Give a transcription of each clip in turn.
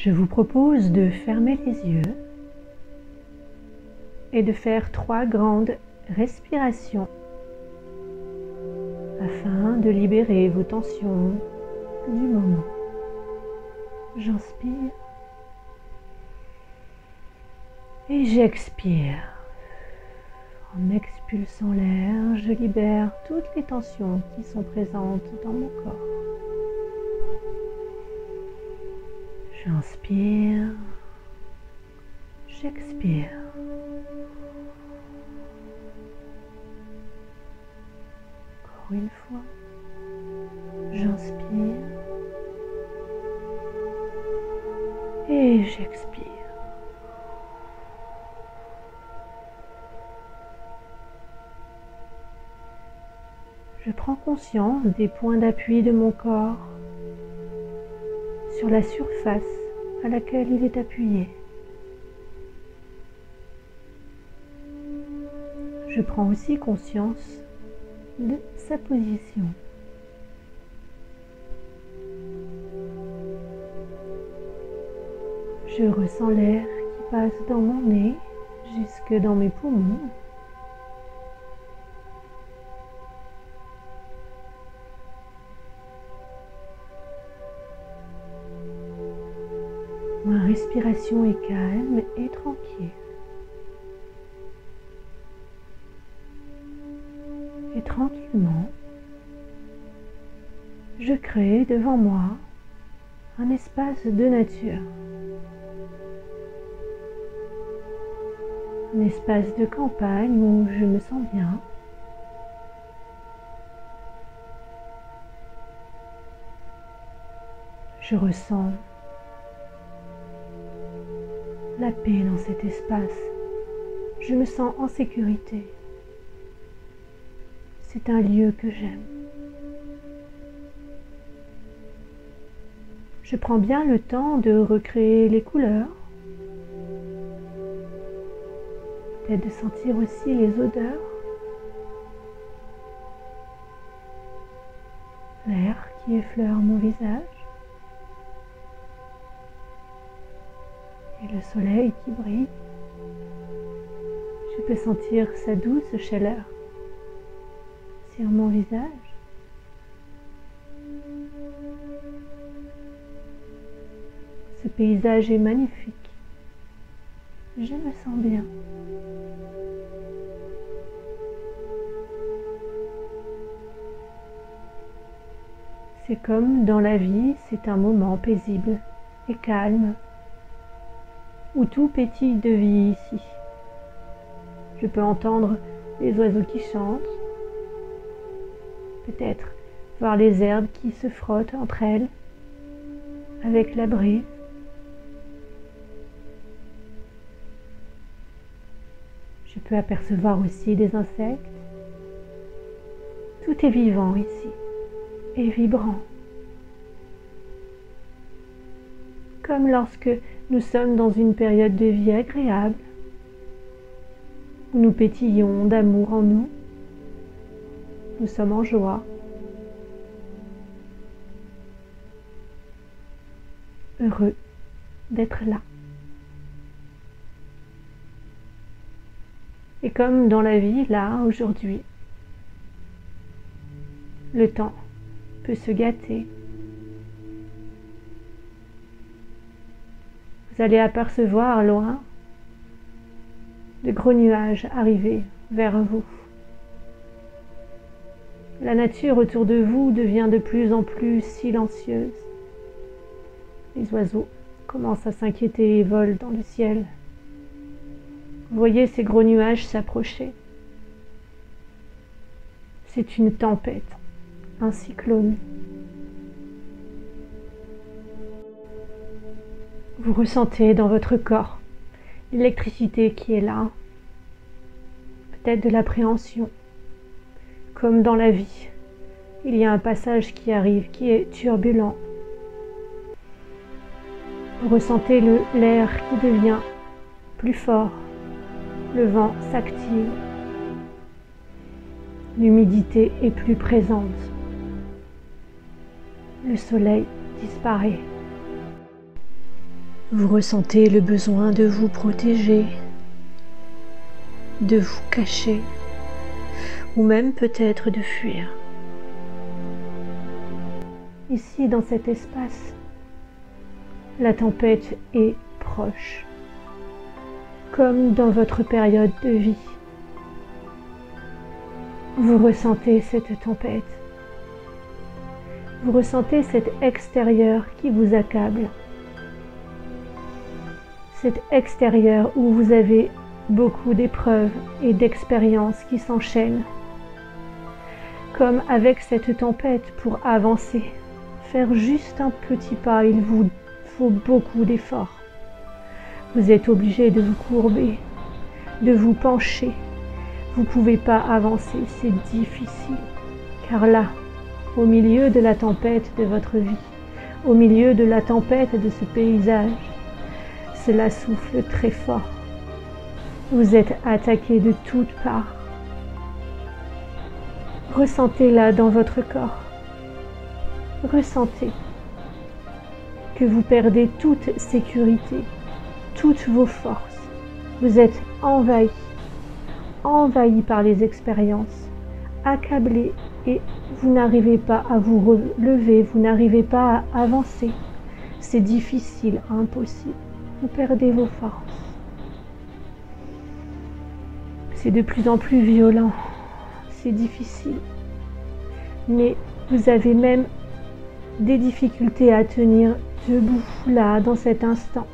Je vous propose de fermer les yeux et de faire 3 grandes respirations afin de libérer vos tensions du moment. J'inspire et j'expire. En expulsant l'air, je libère toutes les tensions qui sont présentes dans mon corps. J'inspire, j'expire. Encore une fois, j'inspire et j'expire. Je prends conscience des points d'appui de mon corps sur la surface à laquelle il est appuyé. Je prends aussi conscience de sa position. Je ressens l'air qui passe dans mon nez jusque dans mes poumons. Ma respiration est calme et tranquille. Et tranquillement, je crée devant moi un espace de nature. Un espace de campagne où je me sens bien. Je ressens la paix dans cet espace. Je me sens en sécurité. C'est un lieu que j'aime. Je prends bien le temps de recréer les couleurs. Peut-être de sentir aussi les odeurs. L'air qui effleure mon visage. Et le soleil qui brille. Je peux sentir sa douce chaleur sur mon visage. Ce paysage est magnifique. Je me sens bien. C'est comme dans la vie, c'est un moment paisible et calme, où tout pétille de vie ici. Je peux entendre les oiseaux qui chantent, peut-être voir les herbes qui se frottent entre elles, avec la brise. Je peux apercevoir aussi des insectes. Tout est vivant ici et vibrant. Comme lorsque nous sommes dans une période de vie agréable, où nous pétillons d'amour en nous, nous sommes en joie, heureux d'être là. Et comme dans la vie, là, aujourd'hui, le temps peut se gâter. Vous allez apercevoir loin de gros nuages arriver vers vous. La nature autour de vous devient de plus en plus silencieuse. Les oiseaux commencent à s'inquiéter et volent dans le ciel. Vous voyez ces gros nuages s'approcher. C'est une tempête, un cyclone. Vous ressentez dans votre corps l'électricité qui est là, peut-être de l'appréhension. Comme dans la vie, il y a un passage qui arrive, qui est turbulent. Vous ressentez l'air qui devient plus fort, le vent s'active, l'humidité est plus présente, le soleil disparaît. Vous ressentez le besoin de vous protéger, de vous cacher, ou même peut-être de fuir. Ici, dans cet espace, la tempête est proche, comme dans votre période de vie. Vous ressentez cette tempête. Vous ressentez cet extérieur qui vous accable. Cet extérieur où vous avez beaucoup d'épreuves et d'expériences qui s'enchaînent. Comme avec cette tempête, pour avancer, faire juste un petit pas, il vous faut beaucoup d'efforts. Vous êtes obligé de vous courber, de vous pencher. Vous ne pouvez pas avancer, c'est difficile. Car là, au milieu de la tempête de votre vie, au milieu de la tempête de ce paysage, cela souffle très fort. Vous êtes attaqué de toutes parts. Ressentez-la dans votre corps. Ressentez que vous perdez toute sécurité, toutes vos forces. Vous êtes envahi par les expériences, accablé et vous n'arrivez pas à vous relever, vous n'arrivez pas à avancer. C'est difficile, impossible. Vous perdez vos forces. C'est de plus en plus violent, c'est difficile. Mais vous avez même des difficultés à tenir debout, là, dans cet instant,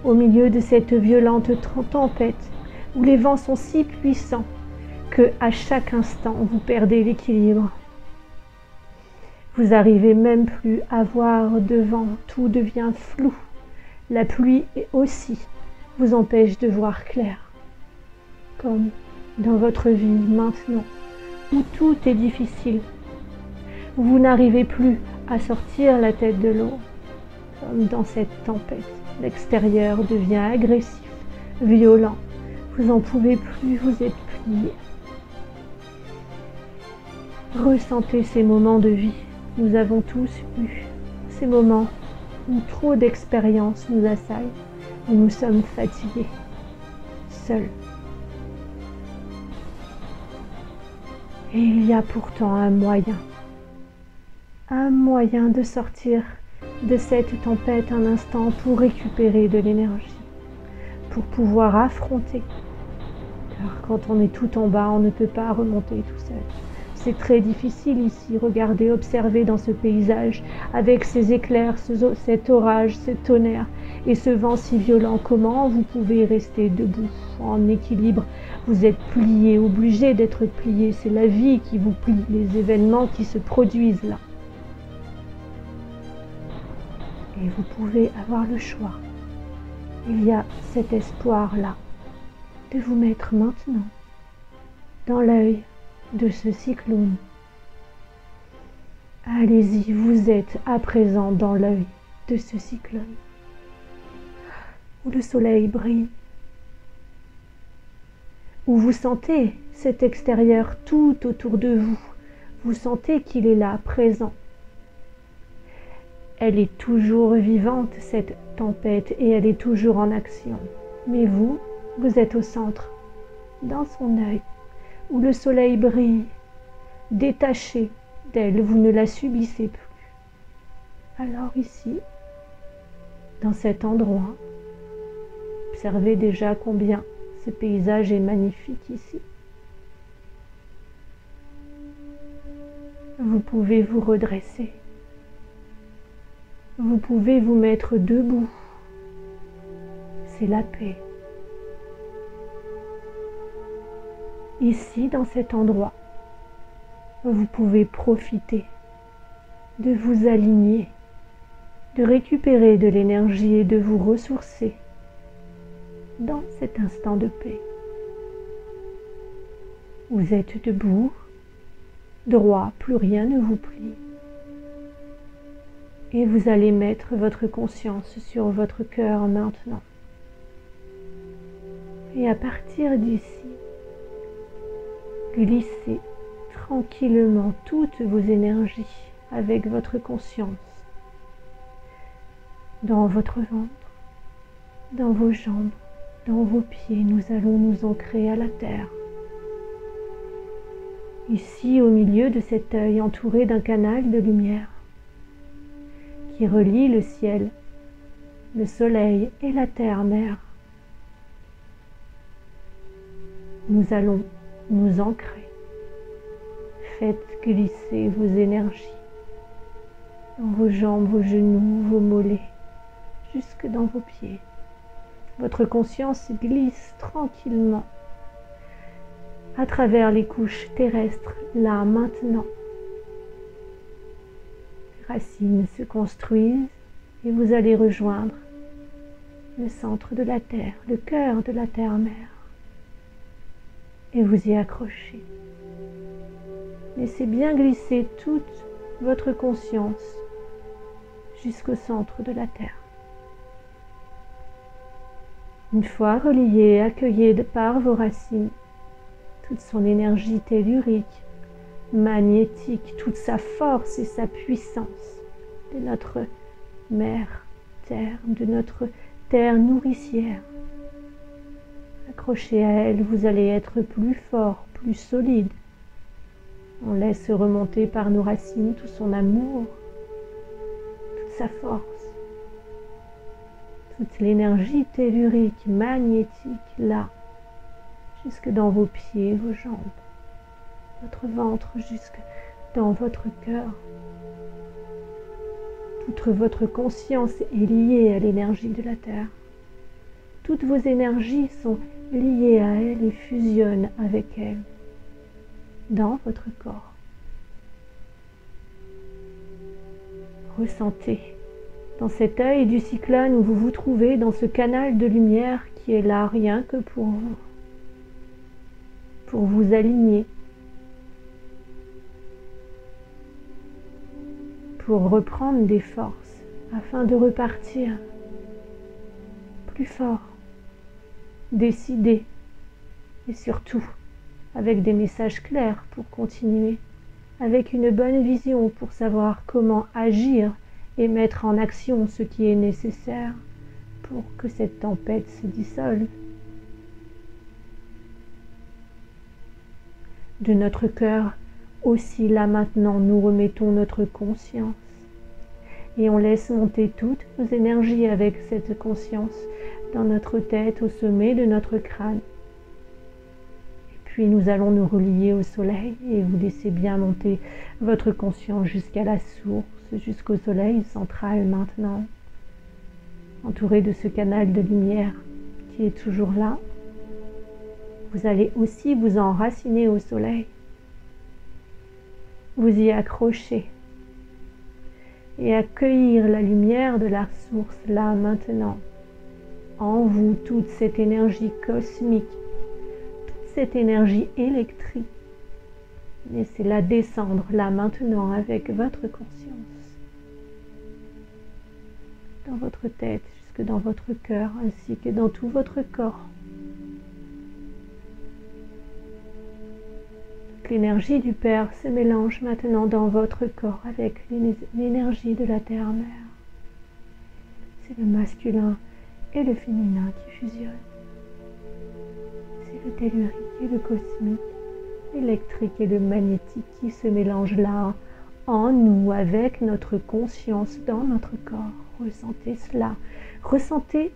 au milieu de cette violente tempête, où les vents sont si puissants que à chaque instant, vous perdez l'équilibre. Vous n'arrivez même plus à voir devant, tout devient flou. La pluie aussi vous empêche de voir clair, comme dans votre vie maintenant, où tout est difficile. Vous n'arrivez plus à sortir la tête de l'eau, comme dans cette tempête. L'extérieur devient agressif, violent. Vous n'en pouvez plus, vous êtes plié. Ressentez ces moments de vie. Nous avons tous eu ces moments où trop d'expériences nous assaillent, où nous sommes fatigués, seuls. Et il y a pourtant un moyen de sortir de cette tempête un instant pour récupérer de l'énergie, pour pouvoir affronter. Car quand on est tout en bas, on ne peut pas remonter tout seul. C'est très difficile ici, regardez, observez dans ce paysage, avec ces éclairs, cet orage, ce tonnerre et ce vent si violent. Comment vous pouvez rester debout, en équilibre? Vous êtes plié, obligé d'être plié, c'est la vie qui vous plie, les événements qui se produisent là. Et vous pouvez avoir le choix. Il y a cet espoir-là de vous mettre maintenant dans l'œil de ce cyclone. Allez-y, vous êtes à présent dans l'œil de ce cyclone, où le soleil brille, où vous sentez cet extérieur tout autour de vous. Vous sentez qu'il est là, présent. Elle est toujours vivante, cette tempête, et elle est toujours en action. Mais vous êtes au centre, dans son œil, où le soleil brille, détaché d'elle, vous ne la subissez plus. Alors ici, dans cet endroit, observez déjà combien ce paysage est magnifique ici. Vous pouvez vous redresser. Vous pouvez vous mettre debout. C'est la paix. Ici, dans cet endroit, vous pouvez profiter de vous aligner, de récupérer de l'énergie et de vous ressourcer dans cet instant de paix. Vous êtes debout, droit, plus rien ne vous plie. Et vous allez mettre votre conscience sur votre cœur maintenant. Et à partir d'ici, glissez tranquillement toutes vos énergies avec votre conscience dans votre ventre, Dans vos jambes, dans vos pieds, nous allons nous ancrer à la terre. Ici, au milieu de cet œil, entouré d'un canal de lumière qui relie le ciel, le soleil et la terre-mère, nous allons nous ancrer. Faites glisser vos énergies dans vos jambes, vos genoux, vos mollets, jusque dans vos pieds. Votre conscience glisse tranquillement à travers les couches terrestres, là, maintenant. Les racines se construisent et vous allez rejoindre le centre de la Terre, le cœur de la Terre-Mère, et vous y accrochez. Laissez bien glisser toute votre conscience jusqu'au centre de la Terre. Une fois relié, accueilli par vos racines, toute son énergie tellurique, magnétique, toute sa force et sa puissance de notre mère terre, de notre terre nourricière. Accroché à elle, vous allez être plus fort, plus solide. On laisse remonter par nos racines tout son amour, toute sa force, toute l'énergie tellurique, magnétique, là, jusque dans vos pieds, vos jambes, votre ventre, jusque dans votre cœur. Toute votre conscience est liée à l'énergie de la Terre. Toutes vos énergies sont liées à elle et fusionnent avec elle dans votre corps. Ressentez dans cet œil du cyclone où vous vous trouvez, dans ce canal de lumière qui est là rien que pour vous aligner, pour reprendre des forces afin de repartir plus fort, décidé et surtout avec des messages clairs pour continuer, avec une bonne vision pour savoir comment agir et mettre en action ce qui est nécessaire pour que cette tempête se dissolve. De notre cœur aussi, là maintenant, nous remettons notre conscience et on laisse monter toutes nos énergies avec cette conscience dans notre tête, au sommet de notre crâne. Puis nous allons nous relier au soleil et vous laissez bien monter votre conscience jusqu'à la source, jusqu'au soleil central maintenant, entouré de ce canal de lumière qui est toujours là. Vous allez aussi vous enraciner au soleil, vous y accrocher et accueillir la lumière de la source là maintenant, en vous, toute cette énergie cosmique, cette énergie électrique. Laissez-la descendre là maintenant avec votre conscience, dans votre tête, jusque dans votre cœur, ainsi que dans tout votre corps. Toute l'énergie du Père se mélange maintenant dans votre corps avec l'énergie de la Terre-Mère. C'est le masculin et le féminin qui fusionnent. Le tellurique et le cosmique, l'électrique et le magnétique qui se mélangent là en nous avec notre conscience dans notre corps. Ressentez cela, ressentez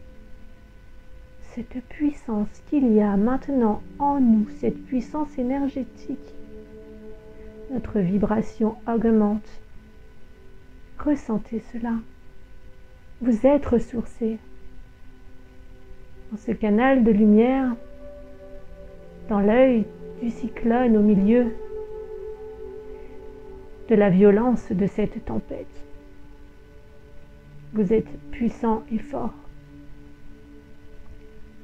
cette puissance qu'il y a maintenant en nous, cette puissance énergétique. Notre vibration augmente. Ressentez cela. Vous êtes ressourcés. Dans ce canal de lumière, dans l'œil du cyclone au milieu de la violence de cette tempête. Vous êtes puissant et fort,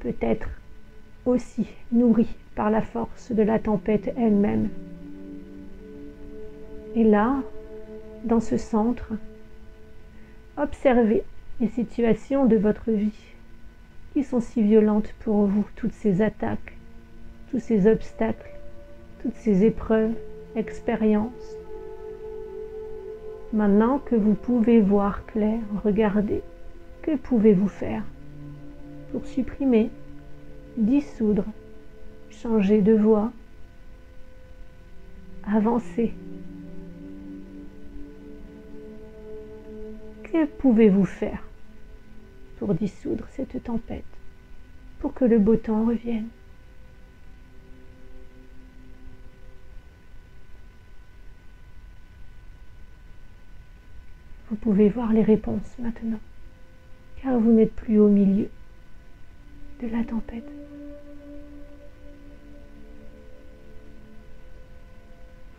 peut-être aussi nourri par la force de la tempête elle-même. Et là, dans ce centre, observez les situations de votre vie qui sont si violentes pour vous, toutes ces attaques, tous ces obstacles, toutes ces épreuves, expériences. Maintenant que vous pouvez voir clair, regardez, que pouvez-vous faire? pour supprimer, dissoudre, changer de voie, avancer. Que pouvez-vous faire pour dissoudre cette tempête, pour que le beau temps revienne? Vous pouvez voir les réponses maintenant, car vous n'êtes plus au milieu de la tempête.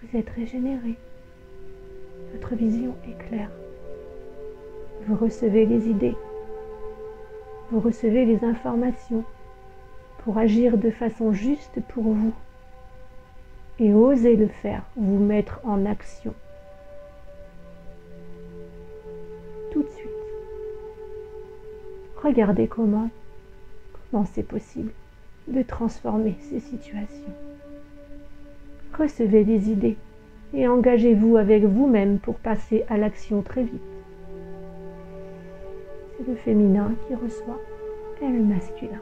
Vous êtes régénéré. Votre vision est claire. Vous recevez les idées. Vous recevez les informations pour agir de façon juste pour vous. Et osez le faire, vous mettre en action. Tout de suite. Regardez comment c'est possible de transformer ces situations. Recevez des idées et engagez-vous avec vous-même pour passer à l'action très vite. C'est le féminin qui reçoit et le masculin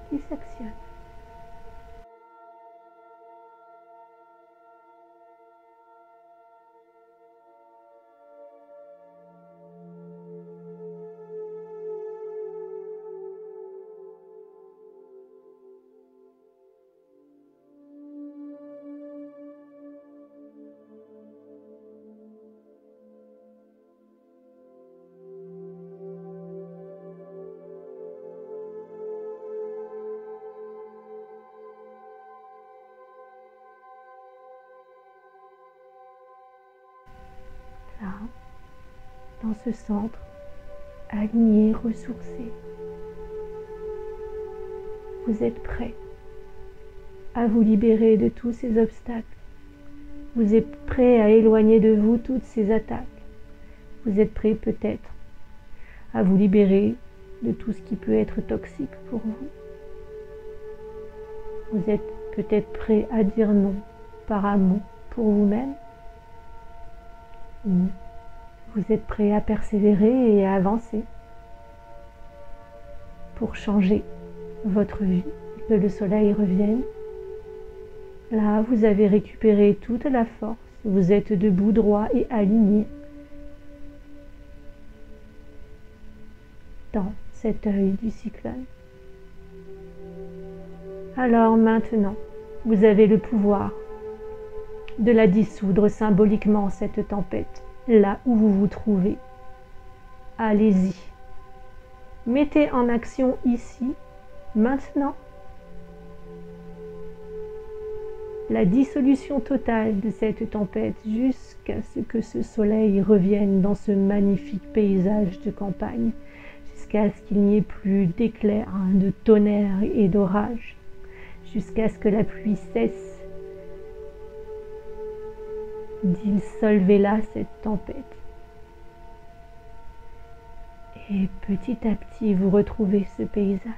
qui s'actionne. Là, dans ce centre, aligné, ressourcé, vous êtes prêt à vous libérer de tous ces obstacles. Vous êtes prêt à éloigner de vous toutes ces attaques. Vous êtes prêt peut-être à vous libérer de tout ce qui peut être toxique pour vous. Vous êtes peut-être prêt à dire non par amour pour vous-même. Vous êtes prêt à persévérer et à avancer pour changer votre vie, que le soleil revienne. Là, vous avez récupéré toute la force, vous êtes debout, droit et aligné dans cet œil du cyclone. Alors maintenant, vous avez le pouvoir de la dissoudre symboliquement, cette tempête, là où vous vous trouvez. Allez-y. Mettez en action ici, maintenant, la dissolution totale de cette tempête jusqu'à ce que ce soleil revienne dans ce magnifique paysage de campagne, jusqu'à ce qu'il n'y ait plus d'éclairs, de tonnerre et d'orage, jusqu'à ce que la pluie cesse. Dissolvez là cette tempête. Et petit à petit, vous retrouvez ce paysage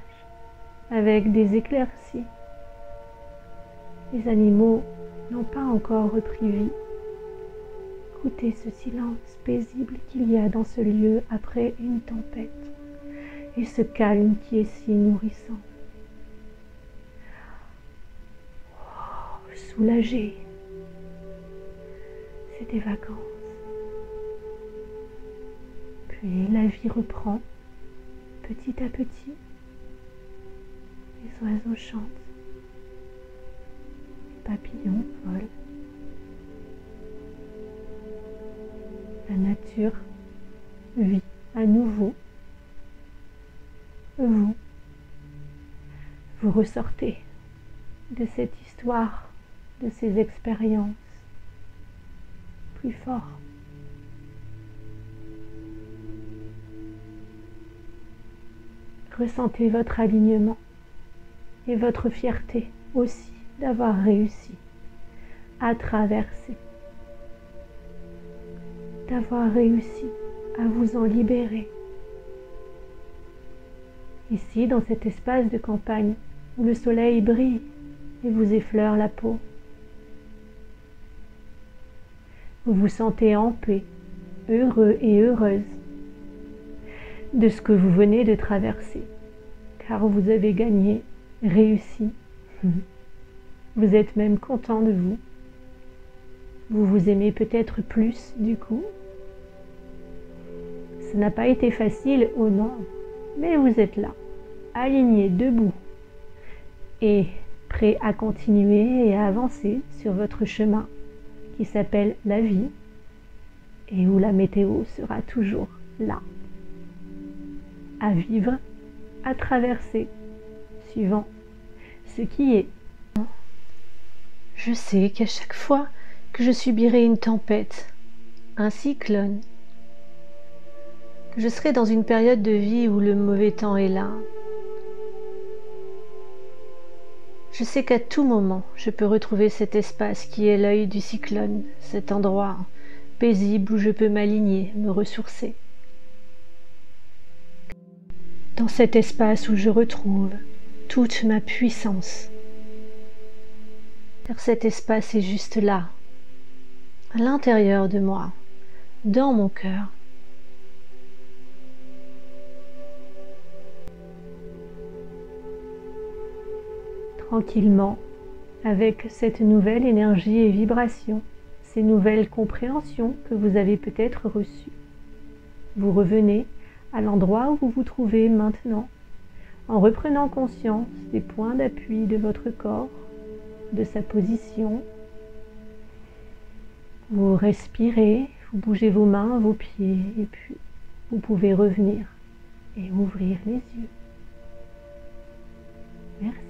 avec des éclaircies. Les animaux n'ont pas encore repris vie. Écoutez ce silence paisible qu'il y a dans ce lieu après une tempête et ce calme qui est si nourrissant. Oh, soulagé. C'est des vacances. Puis la vie reprend petit à petit. Les oiseaux chantent. Les papillons volent. La nature vit à nouveau. Vous ressortez de cette histoire, de ces expériences, plus fort. Ressentez votre alignement et votre fierté aussi d'avoir réussi à traverser, d'avoir réussi à vous en libérer. Ici, dans cet espace de campagne où le soleil brille et vous effleure la peau, vous vous sentez en paix, heureux et heureuse de ce que vous venez de traverser, car vous avez gagné, réussi. Vous êtes même content de vous. Vous vous aimez peut-être plus du coup. Ça n'a pas été facile, oh non, mais vous êtes là, aligné, debout et prêt à continuer et à avancer sur votre chemin qui s'appelle la vie et où la météo sera toujours là, à vivre, à traverser, suivant ce qui est. Je sais qu'à chaque fois que je subirai une tempête, un cyclone, que je serai dans une période de vie où le mauvais temps est là, je sais qu'à tout moment, je peux retrouver cet espace qui est l'œil du cyclone, cet endroit paisible où je peux m'aligner, me ressourcer. Dans cet espace où je retrouve toute ma puissance. Car cet espace est juste là, à l'intérieur de moi, dans mon cœur. Tranquillement, avec cette nouvelle énergie et vibration, ces nouvelles compréhensions que vous avez peut-être reçues, vous revenez à l'endroit où vous vous trouvez maintenant, en reprenant conscience des points d'appui de votre corps, de sa position. Vous respirez, vous bougez vos mains, vos pieds, et puis vous pouvez revenir et ouvrir les yeux. Merci.